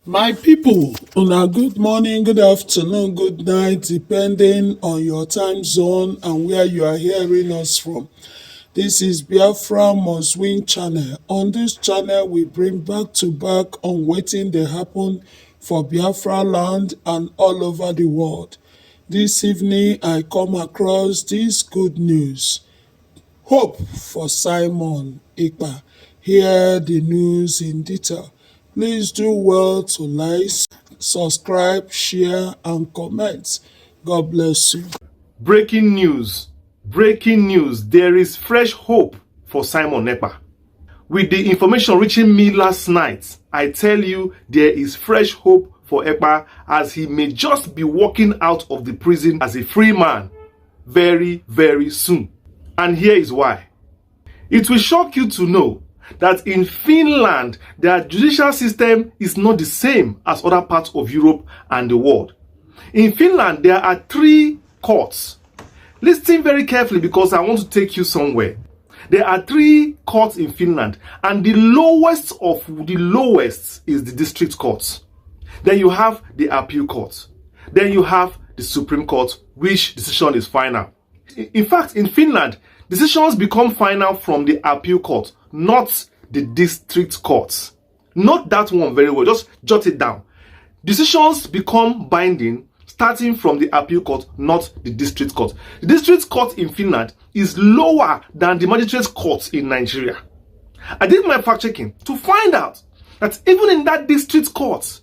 My people, una good morning, good afternoon, good night, depending on your time zone and where you are hearing us from. This is Biafra Must Win channel. On this channel, we bring back to back on wetin dey happen for Biafra land and all over the world. This evening, I come across this good news. Hope for Simon Ekpa. Hear the news in detail. Please do well to like, subscribe, share, and comment. God bless you. Breaking news. Breaking news. There is fresh hope for Simon Ekpa. With the information reaching me last night, I tell you there is fresh hope for Ekpa as he may just be walking out of the prison as a free man very, very soon. And here is why. It will shock you to know that in Finland, their judicial system is not the same as other parts of Europe and the world. In Finland, there are 3 courts. Listen very carefully because I want to take you somewhere. There are 3 courts in Finland, and the lowest of the lowest is the district court. Then you have the appeal court. Then you have the Supreme Court, which decision is final. In fact, in Finland, decisions become final from the appeal court, not the district courts. Note that one very well. Just jot it down. Decisions become binding starting from the appeal court, not the district court. The district court in Finland is lower than the magistrate court in Nigeria. I did my fact checking to find out that even in that district court,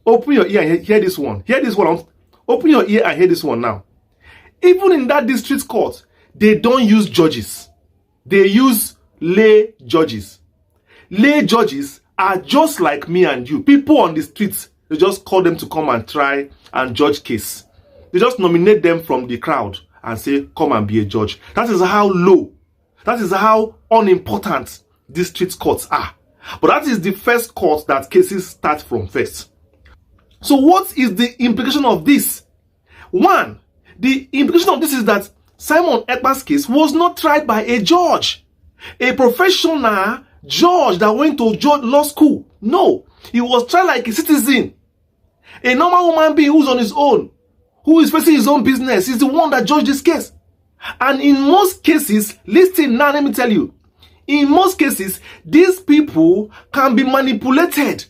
open your ear and hear this one. Hear this one. Open your ear and hear this one now. Even in that district court, they don't use judges. They use lay judges. Lay judges are just like me and you. People on the streets, they just call them to come and try and judge case. They just nominate them from the crowd and say, come and be a judge. That is how low, that is how unimportant district courts are. But that is the first court that cases start from first. So what is the implication of this? One, the implication of this is that Simon Ekpa's case was not tried by a judge, a professional judge that went to law school. No, he was tried like a citizen, a normal human being who's on his own, who is facing his own business. He's the one that judged this case. And in most cases, listen now, let me tell you, in most cases, these people can be manipulated.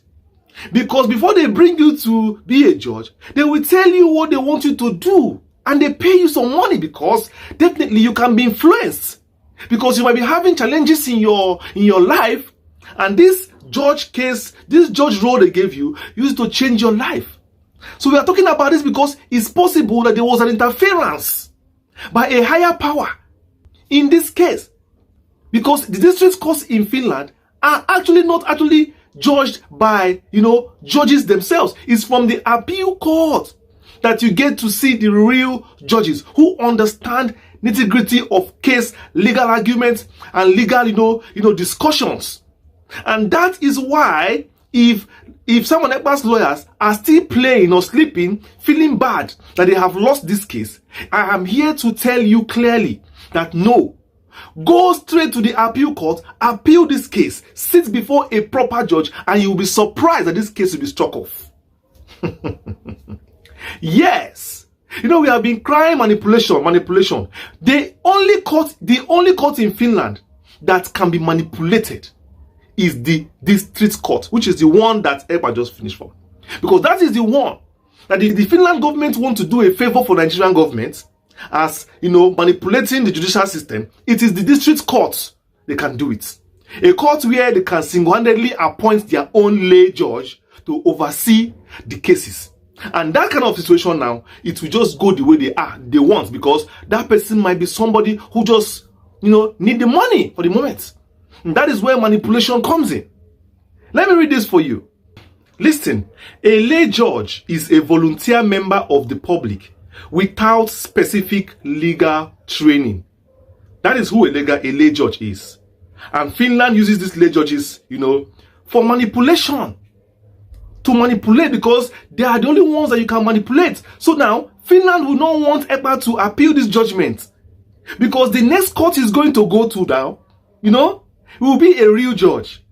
Because before they bring you to be a judge, they will tell you what they want you to do. And they pay you some money because definitely you can be influenced. Because you might be having challenges in your life. And this judge case, this judge role they gave you, used to change your life. So we are talking about this because it's possible that there was an interference by a higher power in this case. Because the district courts in Finland are actually not judged by, judges themselves. It's from the appeal court that you get to see the real judges who understand nitty-gritty of case, legal arguments, and legal, discussions. And that is why if Simon Ekpa's lawyers are still playing or sleeping, feeling bad that they have lost this case, I am here to tell you clearly that no, go straight to the appeal court, appeal this case, sit before a proper judge, and you'll be surprised that this case will be struck off. Yes. We have been crying manipulation. The only court in Finland that can be manipulated is the district court, which is the one that Ekpa just finished from. Because that is the one that the Finland government want to do a favor for Nigerian government as, manipulating the judicial system. It is the district court they can do it. A court where they can single-handedly appoint their own lay judge to oversee the cases. And that kind of situation now, it will just go the way they want, because that person might be somebody who just, need the money for the moment. And that is where manipulation comes in. Let me read this for you. Listen, a lay judge is a volunteer member of the public without specific legal training. That is who a lay judge is. And Finland uses these lay judges, for manipulation. To manipulate, because they are the only ones that you can manipulate. So now, Finland will not want Ekpa to appeal this judgment. Because the next court is going to go to now, will be a real judge.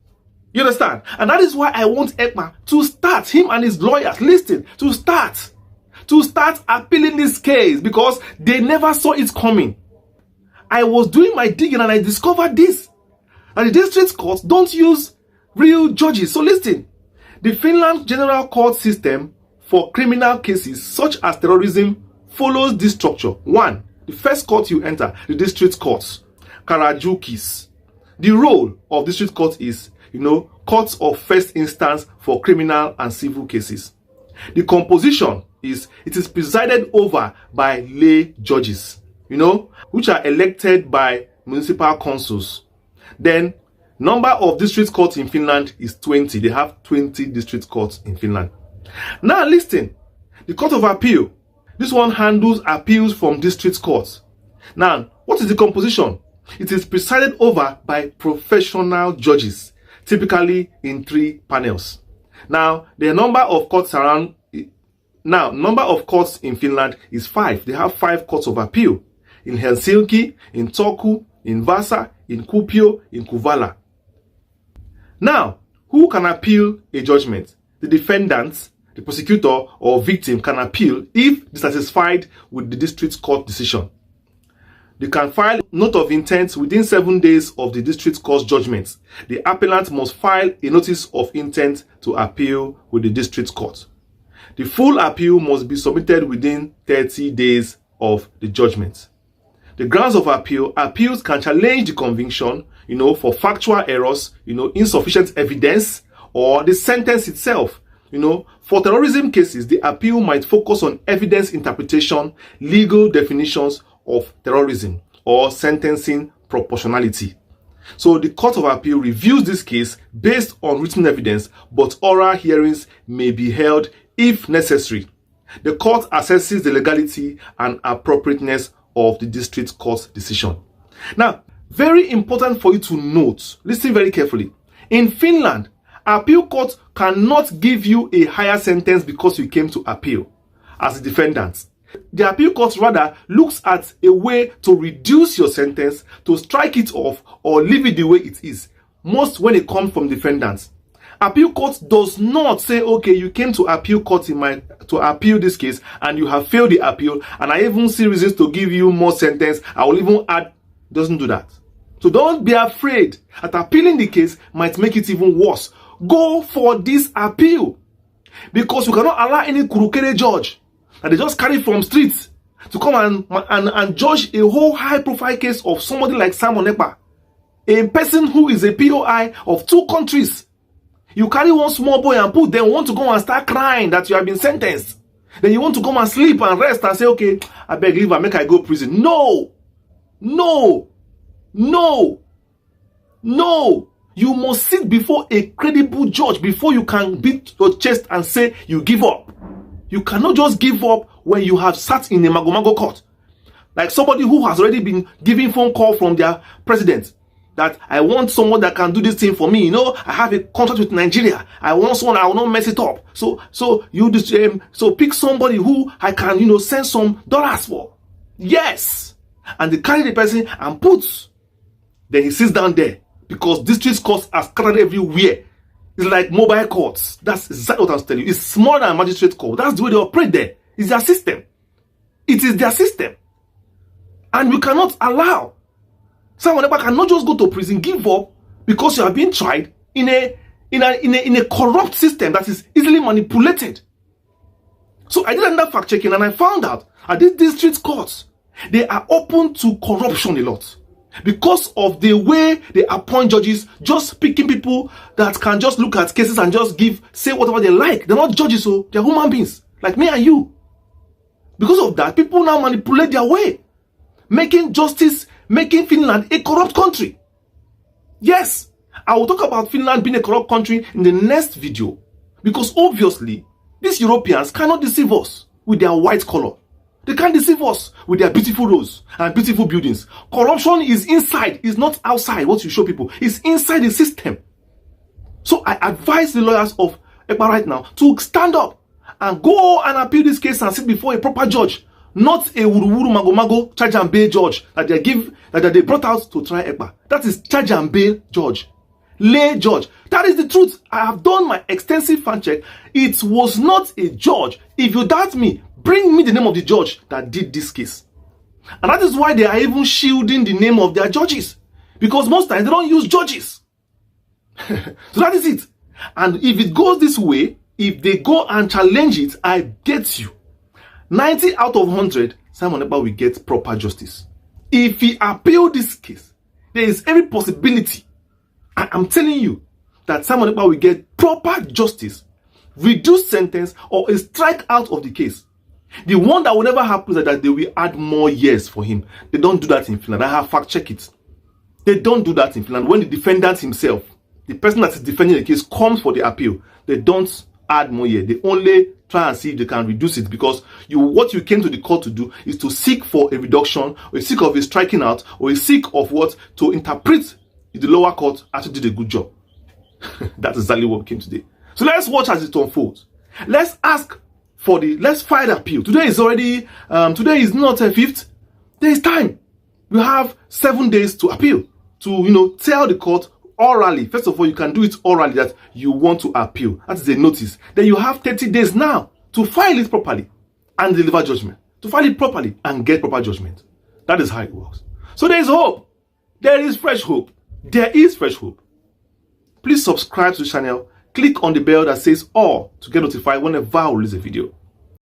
You understand? And that is why I want Ekpa to start, him and his lawyers, listen, to start appealing this case, because they never saw it coming. I was doing my digging and I discovered this. And the district courts don't use real judges. So listen, the Finland General Court system for criminal cases such as terrorism follows this structure. 1. The first court you enter, the district courts, Karajukis. The role of district court is, courts of first instance for criminal and civil cases. The composition is, it is presided over by lay judges, which are elected by municipal councils. Then, number of district courts in Finland is 20. They have 20 district courts in Finland. Now listen, the Court of Appeal. This one handles appeals from district courts. Now, what is the composition? It is presided over by professional judges, typically in 3 panels. Now, the number of courts in Finland is 5. They have 5 courts of appeal in Helsinki, in Turku, in Vasa, in Kuopio, in Kuvala. Now, who can appeal a judgment? The defendant, the prosecutor, or victim can appeal if dissatisfied with the district court decision. They can file a note of intent within 7 days of the district court's judgment. The appellant must file a notice of intent to appeal with the district court. The full appeal must be submitted within 30 days of the judgment. The grounds of appeal: appeals can challenge the conviction, for factual errors, insufficient evidence, or the sentence itself. For terrorism cases, the appeal might focus on evidence interpretation, legal definitions of terrorism, or sentencing proportionality. So the Court of Appeal reviews this case based on written evidence, but oral hearings may be held if necessary. The court assesses the legality and appropriateness of the district court's decision. Now, very important for you to note, listen very carefully. In Finland, appeal court cannot give you a higher sentence because you came to appeal as a defendant. The appeal court rather looks at a way to reduce your sentence, to strike it off, or leave it the way it is, most when it comes from defendants. Appeal court does not say, okay, you came to appeal court to appeal this case and you have failed the appeal, and I even see reasons to give you more sentence. I will even add. Doesn't do that. So don't be afraid that appealing the case might make it even worse. Go for this appeal, because you cannot allow any kurukere judge that they just carry from streets to come and judge a whole high-profile case of somebody like Simon Ekpa, a person who is a POI of 2 countries. You carry one small boy and put them, want to go and start crying that you have been sentenced. Then you want to come and sleep and rest and say, okay, I beg, leave and make I go prison. No! No! No! No! You must sit before a credible judge before you can beat your chest and say you give up. You cannot just give up when you have sat in a mago court. Like somebody who has already been giving phone call from their president that I want someone that can do this thing for me. I have a contract with Nigeria. I want someone, I will not mess it up. So pick somebody who I can, send some dollars for. Yes. And they carry the person and put. Then he sits down there, because district courts are scattered everywhere. It's like mobile courts. That's exactly what I was telling you. It's smaller than magistrate court. That's the way they operate there. It's their system. It is their system. And you cannot allow someone that cannot just go to prison, give up, because you are being tried in a corrupt system that is easily manipulated. So I did another fact checking and I found out that these district courts, they are open to corruption a lot, because of the way they appoint judges, just picking people that can just look at cases and just say whatever they like. They're not judges, so they're human beings like me and you. Because of that, people now manipulate their way, making Finland a corrupt country. Yes, I will talk about Finland being a corrupt country in the next video, because obviously these Europeans cannot deceive us with their white color. They can't deceive us with their beautiful roads and beautiful buildings. Corruption is inside, it's not outside what you show people. It's inside the system. So I advise the lawyers of Ekpa right now to stand up and go and appeal this case and sit before a proper judge, not a wuru mago charge and bail judge that they brought out to try Ekpa. That is charge and bail judge. lay judge. That is the truth. I have done my extensive fact check. It was not a judge. If you doubt me, bring me the name of the judge that did this case. And that is why they are even shielding the name of their judges. Because most times they don't use judges. So that is it. And if it goes this way, if they go and challenge it, I get you. 90 out of 100, Simon Ekpa will get proper justice. If he appeals this case, there is every possibility, I'm telling you, that Simon Ekpa will get proper justice, reduced sentence, or a strike out of the case. The one that will never happen is that they will add more years for him. They don't do that in Finland. I have fact-checked it. They don't do that in Finland. When the defendant himself, the person that is defending the case, comes for the appeal, they don't add more years. They only try and see if they can reduce it, because what you came to the court to do is to seek for a reduction, or a seek of a striking out, or a seek of what? To interpret the lower court actually did a good job. That's exactly what we came today. So let's watch as it unfolds. Let's file the appeal. Today is already, today is not a 5th. There is time. We have 7 days to appeal, to, tell the court orally. First of all, you can do it orally that you want to appeal. That is a notice. Then you have 30 days now to file it properly and deliver judgment. To file it properly and get proper judgment. That is how it works. So there is hope. There is fresh hope. There is fresh hope. Please subscribe to the channel. Click on the bell that says all to get notified whenever I release a video.